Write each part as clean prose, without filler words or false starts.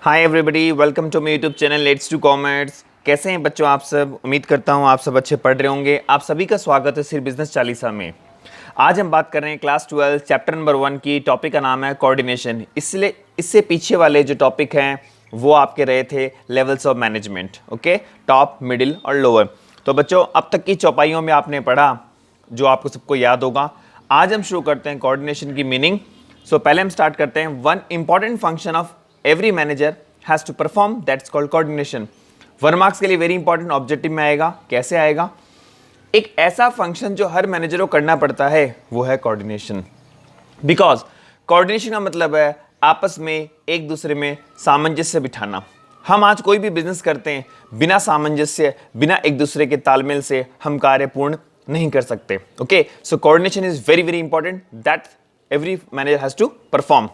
Hi everybody, welcome to my YouTube channel let's to commerce. कैसे हैं बच्चों आप सब? उम्मीद करता हूं आप सब अच्छे पढ़ रहे होंगे। आप सभी का स्वागत है सिर्फ बिजनेस चालीसा में। आज हम बात कर रहे हैं क्लास 12 चैप्टर नंबर 1 की। टॉपिक का नाम है कोऑर्डिनेशन। इसलिए इससे पीछे वाले जो टॉपिक हैं वो आपके रहे थे levels of management. Okay, top, middle और लोअर। तो बच्चों अब तक की चौपाइयों में आपने पढ़ा जो आपको सबको याद होगा। आज हम शुरू करते हैं कोऑर्डिनेशन की मीनिंग। सो पहले हम स्टार्ट करते हैं। One important function of every manager has to perform, that's called coordination। 1 marks के लिए वेरी इंपॉर्टेंट ऑब्जेक्टिव में आएगा। कैसे आएगा? एक ऐसा फंक्शन जो हर मैनेजर को करना पड़ता है वो है कोऑर्डिनेशन। बिकॉज कोऑर्डिनेशन का मतलब है आपस में एक दूसरे में सामंजस्य बिठाना। हम आज कोई भी बिजनेस करते हैं, बिना सामंजस्य, बिना एक दूसरे के तालमेल से हम कार्य पूर्ण नहीं कर सकते। Okay, so coordination is very very important that every manager has to perform.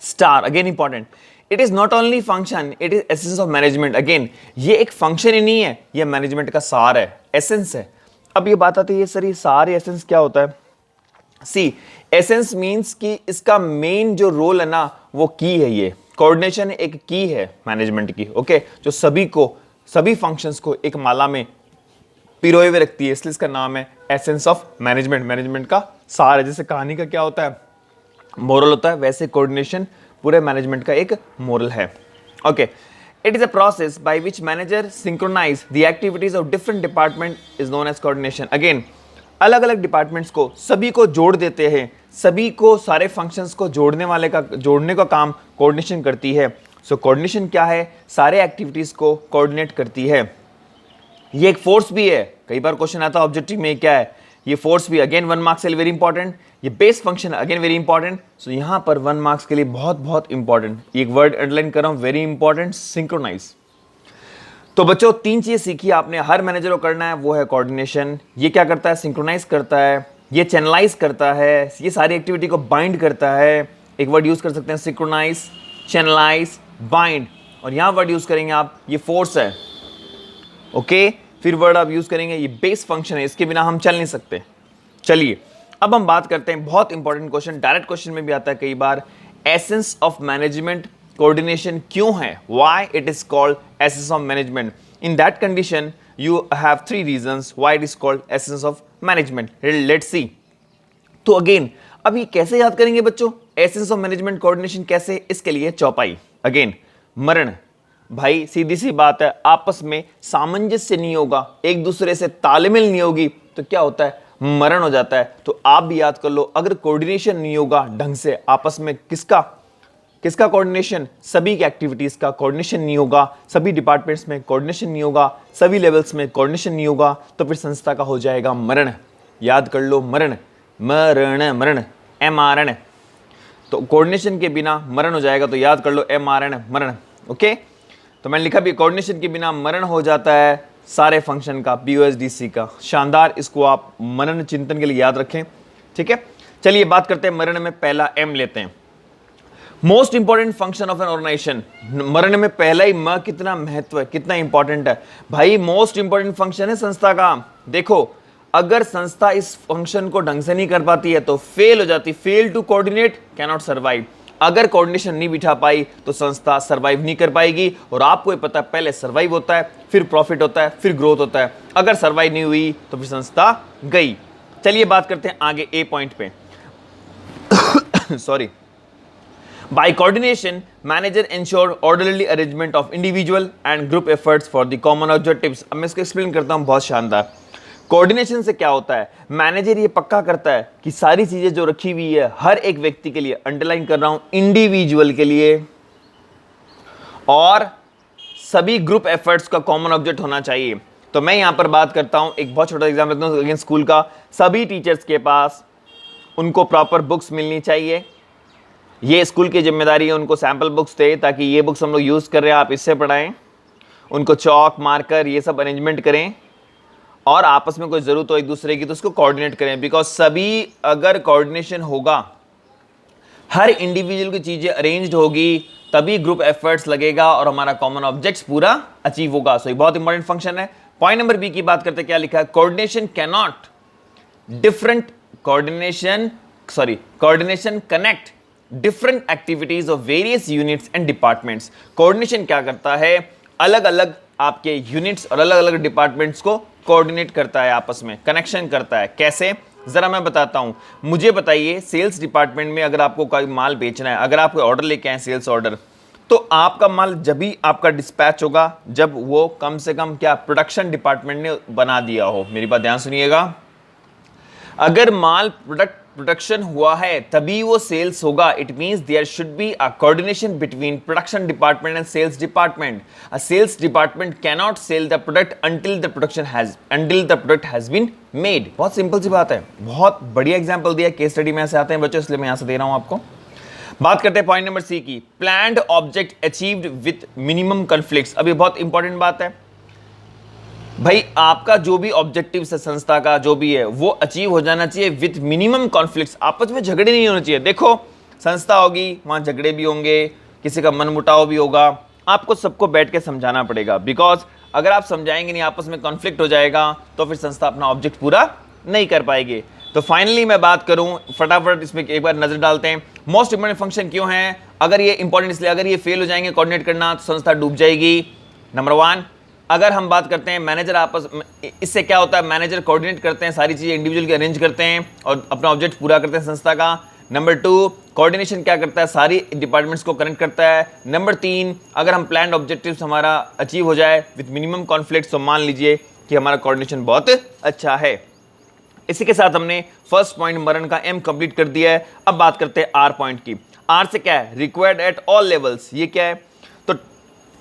Star again important, it is not only function, it is essence of management. Again ये एक फंक्शन ही नहीं है, ये मैनेजमेंट का सार है, एसेंस है। अब ये बात आती है सर, ये सार एसेंस क्या होता है? सी, एसेंस मींस कि इसका मेन जो रोल है ना वो की है। ये कोऑर्डिनेशन एक की है मैनेजमेंट की। ओके, जो सभी फंक्शंस को एक माला में पिरोए हुए रखती है, इसलिए इसका नाम है एसेंस ऑफ मैनेजमेंट। मैनेजमेंट का सार है। जैसे कहानी का क्या होता है, मोरल होता है, वैसे कोऑर्डिनेशन पूरे मैनेजमेंट का एक मोरल है। Okay, it is a process by which manager synchronise the activities of different department is known as coordination. Again अलग अलग डिपार्टमेंट्स को सभी को जोड़ देते हैं, सभी को सारे फंक्शंस को जोड़ने का काम कोऑर्डिनेशन करती है। सो कोऑर्डिनेशन क्या है? सारे एक्टिविटीज को कोऑर्डिनेट करती है। ये एक फोर्स भी है। कई बार क्वेश्चन आता है ऑब्जेक्टिव में क्या है, ये फोर्स भी। अगेन 1 मार्क्स के लिए वेरी इंपॉर्टेंट। ये base function again very important. So यहां पर 1 मार्क्स के लिए बहुत बहुत इंपॉर्टेंट एक वर्ड अंडरलाइन कर रहा हूं, वेरी इंपॉर्टेंट, सिंक्रोनाइज। तो बच्चों 3 चीजें सीखी आपने, हर मैनेजर को करना है, वो है कोऑर्डिनेशन। ये क्या करता है? सिंक्रोनाइज करता है, ये चैनलाइज करता है, ये सारी एक्टिविटी को बाइंड करता है। एक वर्ड यूज कर सकते हैं, सिंक्रोनाइज, चैनलाइज, बाइंड। और यहां वर्ड यूज करेंगे आप, ये फोर्स है। ओके, फिर वर्ड आप यूज करेंगे, ये बेस फंक्शन है, इसके बिना हम चल नहीं सकते। चलिए अब हम बात करते हैं बहुत इंपॉर्टेंट क्वेश्चन, डायरेक्ट क्वेश्चन में भी आता है कई बार। एसेंस ऑफ मैनेजमेंट कोऑर्डिनेशन क्यों है? Why it is called essence of management? In that condition you have 3 reasons why it is called essence of management. Let's see. तो अगेन अब ये कैसे याद करेंगे बच्चों एसेंस ऑफ मैनेजमेंट कोऑर्डिनेशन कैसे? इसके लिए चौपाई। अगेन मरण, भाई सीधी सी बात है, आपस में सामंजस्य नहीं होगा, एक दूसरे से तालमेल नहीं होगी तो क्या होता है? मरण हो जाता है। तो आप भी याद कर लो, अगर कोऑर्डिनेशन नहीं होगा ढंग से आपस में, किसका कोऑर्डिनेशन? सभी की एक्टिविटीज का कोऑर्डिनेशन नहीं होगा, सभी डिपार्टमेंट्स में कोऑर्डिनेशन नहीं होगा, सभी लेवल्स में कोऑर्डिनेशन नहीं होगा, तो फिर संस्था का हो जाएगा मरण। याद कर लो, मरण, मरण, मरण, एमआरएन। तो कोऑर्डिनेशन के बिना मरण हो जाएगा, तो याद कर लो एमआरएन, मरण। ओके, तो मैंने लिखा भी कोऑर्डिनेशन के बिना मरण हो जाता है सारे फंक्शन का, बीओएसडीसी का। शानदार, इसको आप मनन चिंतन के लिए याद रखें। ठीक है, चलिए बात करते हैं मरण में। पहला एम लेते हैं, most important function of an organisation. मरण में पहला ही म कितना महत्व है, कितना इंपॉर्टेंट है भाई। मोस्ट इंपॉर्टेंट फंक्शन है संस्था का। देखो अगर संस्था इस फंक्शन को ढंग से नहीं कर पाती है तो फेल हो जाती। Fail to coordinate can not survive. अगर कोऑर्डिनेशन नहीं बिठा पाई तो संस्था सर्वाइव नहीं कर पाएगी। और आपको ये पता है, पहले सर्वाइव होता है, फिर प्रॉफिट होता है, फिर ग्रोथ होता है। अगर सर्वाइव नहीं हुई तो फिर संस्था गई। चलिए बात करते हैं आगे ए पॉइंट पे। Sorry. By coordination manager ensure orderly arrangement of individual and group efforts for the common objectives. अब मैं इसको एक्सप्लेन करता हूं, बहुत शानदार। कोऑर्डिनेशन से क्या होता है? मैनेजर ये पक्का करता है कि सारी चीजें जो रखी हुई है हर एक व्यक्ति के लिए, अंडरलाइन कर रहा हूं, इंडिविजुअल के लिए और सभी ग्रुप एफर्ट्स का कॉमन ऑब्जेक्ट होना चाहिए। तो मैं यहां पर बात करता हूं, एक बहुत छोटा एग्जाम्पल लेता हूं अगेन स्कूल का। सभी टीचर्स के पास उनको प्रॉपर बुक्स मिलनी चाहिए, ये स्कूल की जिम्मेदारी है। उनको सैंपल बुक्स दे ताकि ये बुक्स हम लोग यूज कर रहे हैं, आप इससे पढ़ाएं। उनको चौक, मार्कर, ये सब अरेंजमेंट करें और आपस में कोई जरूरत हो एक दूसरे की तो उसको कोऑर्डिनेट करें। बिकॉज सभी अगर कोऑर्डिनेशन होगा, हर इंडिविजुअल की चीजें अरेंज्ड होगी, तभी ग्रुप एफर्ट्स लगेगा और हमारा कॉमन ऑब्जेक्ट्स पूरा अचीव होगा। सो ये बहुत इंपॉर्टेंट फंक्शन है। पॉइंट नंबर बी की बात करते हैं, क्या लिखा है? Coordination coordination connect different activities of various units and departments. Coordination क्या करता है, अलग अलग आपके यूनिट्स और अलग अलग डिपार्टमेंट्स को कोऑर्डिनेट करता है, आपस में कनेक्शन करता है। कैसे, जरा मैं बताता हूं। मुझे बताइए, सेल्स डिपार्टमेंट में अगर आपको कोई माल बेचना है, अगर आप कोई ऑर्डर लेके आए सेल्स ऑर्डर, तो आपका माल जब भी आपका डिस्पैच होगा जब वो कम से कम क्या प्रोडक्शन डिपार्टमेंट ने बना दिया हो। मेरी बात ध्यान सुनिएगा, अगर माल प्रोडक्शन हुआ है तभी वो सेल्स होगा। It means there should be a coordination between production department and sales department. A sales department can not sell the product until the product has been made. बहुत सिंपल सी बात है, बहुत बढ़िया एग्जांपल दिया, केस स्टडी में ऐसे आते हैं बच्चों, इसलिए मैं यहां से दे रहा हूं आपको। बात करते हैं पॉइंट नंबर सी की, planned object achieved with minimum conflicts. अब ये बहुत इंपॉर्टेंट बात है भाई, आपका जो भी ऑब्जेक्टिव है संस्था का जो भी है वो अचीव हो जाना चाहिए विद मिनिमम कॉन्फ्लिक्ट्स। आपस में झगड़े नहीं होने चाहिए। देखो संस्था होगी, वहां झगड़े भी होंगे, किसी का मनमुटाव भी होगा, आपको सबको बैठ के समझाना पड़ेगा। बिकॉज अगर आप समझाएंगे नहीं, आपस में कॉन्फ्लिक्ट हो जाएगा, तो फिर संस्था अपना ऑब्जेक्ट पूरा नहीं कर पाएगी। तो फाइनली मैं बात करूं, फटाफट इसमें एक बार नजर डालते हैं। मोस्ट इंपॉर्टेंट फंक्शन क्यों है, अगर ये इंपॉर्टेंट इसलिए, अगर ये फेल हो जाएंगे कोऑर्डिनेट करना तो संस्था डूब जाएगी। नंबर 1, अगर हम बात करते हैं मैनेजर आपस में, इससे क्या होता है, मैनेजर कोऑर्डिनेट करते हैं, सारी चीजें इंडिविजुअल की अरेंज करते हैं और अपना ऑब्जेक्ट पूरा करते हैं संस्था का। नंबर 2, कोऑर्डिनेशन क्या करता है, सारी डिपार्टमेंट्स को कनेक्ट करता है। नंबर 3, अगर हम प्लान्ड ऑब्जेक्टिव्स हमारा अचीव हो जाए विद मिनिमम कॉन्फ्लिक्ट, तो मान लीजिए कि हमारा कोऑर्डिनेशन बहुत अच्छा है। इसी के साथ हमने फर्स्ट पॉइंट मरण का एम कंप्लीट कर दिया है। अब बात करते हैं आर पॉइंट की। आर से क्या है, रिक्वायर्ड एट ऑल लेवल्स। ये क्या है, तो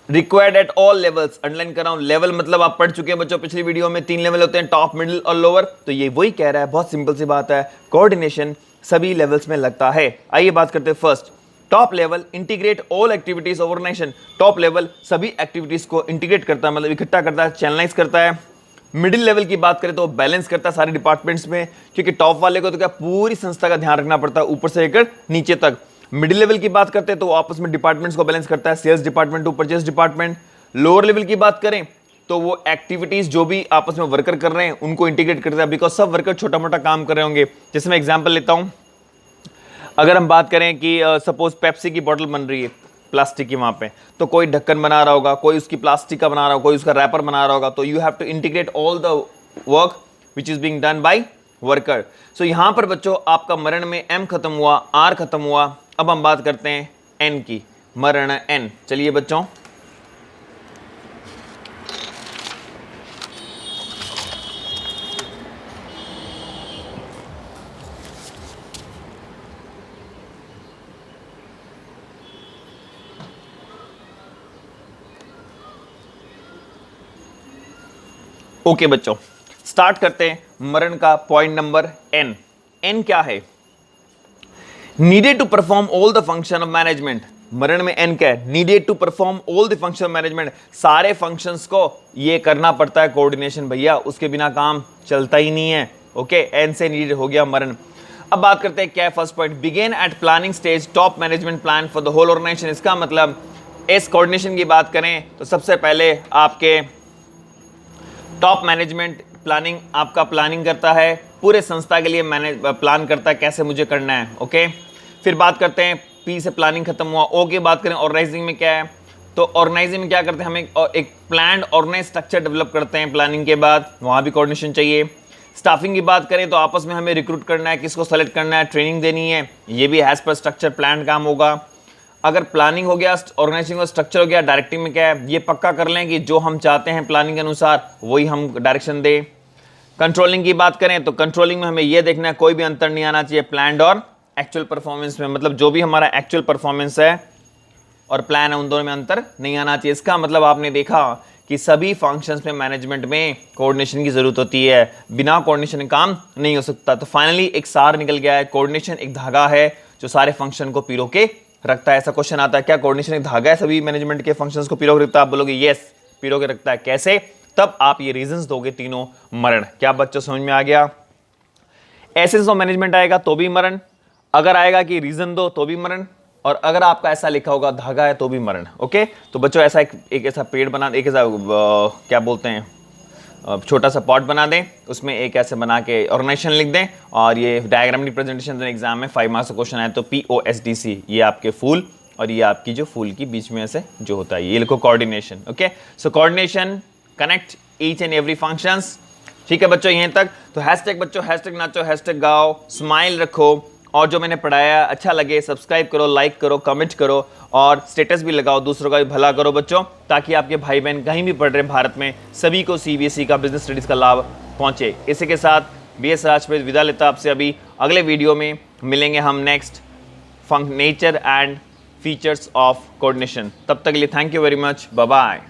required at all levels, underline कर रहा हूं। लेवल मतलब आप पढ़ चुके हैं बच्चों पिछली वीडियो में, 3 लेवल होते हैं, टॉप, मिडिल और लोअर। तो ये वही कह रहा है, बहुत सिंपल सी बात है, कोऑर्डिनेशन सभी लेवल्स में लगता है। आइए बात करते हैं first, top level integrate all activities of organisation. Top level सभी एक्टिविटीज को इंटीग्रेट करता है, मतलब इकट्ठा करता है, चैनलाइज करता है। मिडिल लेवल की बात करें तो बैलेंस करता है सारे डिपार्टमेंट्स में, क्योंकि टॉप वाले को तो क्या पूरी संस्था का ध्यान रखना पड़ता है, ऊपर से लेकर नीचे तक। मिडिल लेवल की बात करते हैं तो आपस में डिपार्टमेंट्स को बैलेंस करता है, sales department to purchase department. Lower level की बात करें तो वो एक्टिविटीज जो भी आपस में वर्कर कर रहे हैं उनको इंटीग्रेट करता है, बिकॉज सब वर्कर छोटा मोटा काम कर रहे होंगे। जैसे मैं एग्जांपल लेता हूं, अगर हम बात करें कि सपोज पेप्सी की बोतल बन रही है प्लास्टिक की, वहां पे तो कोई ढक्कन बना रहा होगा, कोई उसकी प्लास्टिक का बना रहा होगा, कोई उसका रैपर बना रहा होगा, तो you have to integrate all the work which is being done by worker. So यहां पर बच्चों आपका मरण में एम खत्म हुआ, आर खत्म हुआ। अब हम बात करते हैं एन की, मरण एन। चलिए बच्चों, ओके बच्चों, स्टार्ट करते हैं मरण का पॉइंट नंबर एन। एन क्या है, needed to perform all the function of management. मरण में एन क्या है, needed to perform all the function of management. सारे फंक्शंस को ये करना पड़ता है कोऑर्डिनेशन भैया, उसके बिना काम चलता ही नहीं है। ओके, एन से नीडेड हो गया मरण। अब बात करते हैं क्या है first point, begin at planning stage top management plan for the whole organisation. इसका मतलब इस कोऑर्डिनेशन की बात करें तो सबसे पहले आपके टॉप मैनेजमेंट प्लानिंग, आपका प्लानिंग करता है पूरे संस्था के लिए, प्लान करता है कैसे मुझे करना है। ओके, फिर बात करते हैं पी से प्लानिंग खत्म हुआ। ओ की बात करें ऑर्गेनाइजिंग में क्या है, तो ऑर्गेनाइजिंग में क्या करते हैं, हम एक प्लान्ड ऑर्गेनाइज स्ट्रक्चर डेवलप करते हैं प्लानिंग के बाद, वहाँ भी कोऑर्डिनेशन चाहिए। स्टाफिंग की बात करें तो आपस में हमें रिक्रूट करना है, किसको सेलेक्ट करना है, ट्रेनिंग देनी है, ये भी एज पर स्ट्रक्चर प्लान काम होगा। अगर प्लानिंग हो गया, ऑर्गेनाइजिंग का स्ट्रक्चर हो गया, डायरेक्टिंग में क्या है, ये पक्का कर लें कि जो हम चाहते हैं प्लानिंग के अनुसार वही हम डायरेक्शन दें। कंट्रोलिंग की बात करें तो कंट्रोलिंग में हमें यह देखना है कोई भी अंतर नहीं आना चाहिए प्लान्ड और एक्चुअल परफॉर्मेंस में, मतलब जो भी हमारा एक्चुअल परफॉर्मेंस है और प्लान है उन दोनों में अंतर नहीं आना चाहिए। इसका मतलब आपने देखा कि सभी फंक्शंस में मैनेजमेंट में कोऑर्डिनेशन की जरूरत होती है, बिना कोऑर्डिनेशन काम नहीं हो सकता। तो फाइनली एक सार निकल गया है, कोऑर्डिनेशन एक धागा है जो सारे फंक्शन को पिरो के रखता है। ऐसा क्वेश्चन आता है, क्या कोऑर्डिनेशन एक धागा है सभी मैनेजमेंट के फंक्शंस को पिरो के रखता है? आप बोलोगे यस, पिरो के रखता है। कैसे? तब आप ये रीजंस दोगे तीनों मरण। क्या बच्चों समझ में आ गया? एसेंस ऑफ मैनेजमेंट आएगा तो भी मरण, अगर आएगा कि रीजन दो तो भी मरण, और अगर आपका ऐसा लिखा होगा धागा है तो भी मरण। ओके, तो बच्चों ऐसा एक ऐसा पेड़ बना, एक ऐसा क्या बोलते हैं, छोटा सा पॉट बना दें, उसमें एक ऐसे बना के ऑर्गेनाइजेशन लिख दें और ये डायग्राम रिप्रेजेंटेशन एग्जाम में 5 मार्क्स का क्वेश्चन आए तो POSDC, ये आपके फूल और ये आपकी जो फूल की बीच में ऐसे जो होता है ये लिखो coordination. Okay, so coordination connect each and every functions. ठीक है बच्चों, यहीं तक। तो हैशटैग बच्चों, हैशटैग नाचो, हैशटैग गाओ, स्माइल रखो और जो मैंने पढ़ाया अच्छा लगे सब्सक्राइब करो, लाइक करो, कमेंट करो और स्टेटस भी लगाओ, दूसरों का भी भला करो बच्चों, ताकि आपके भाई बहन कहीं भी पढ़ रहे हैं भारत में सभी को CBSE का बिजनेस स्टडीज का लाभ पहुंचे। इसी के साथ BS राजपेद विदा लेता आपसे। अभी अगले वीडियो में मिलेंगे हम next nature and features of coordination. तब तक के लिए thank you very much, bye bye.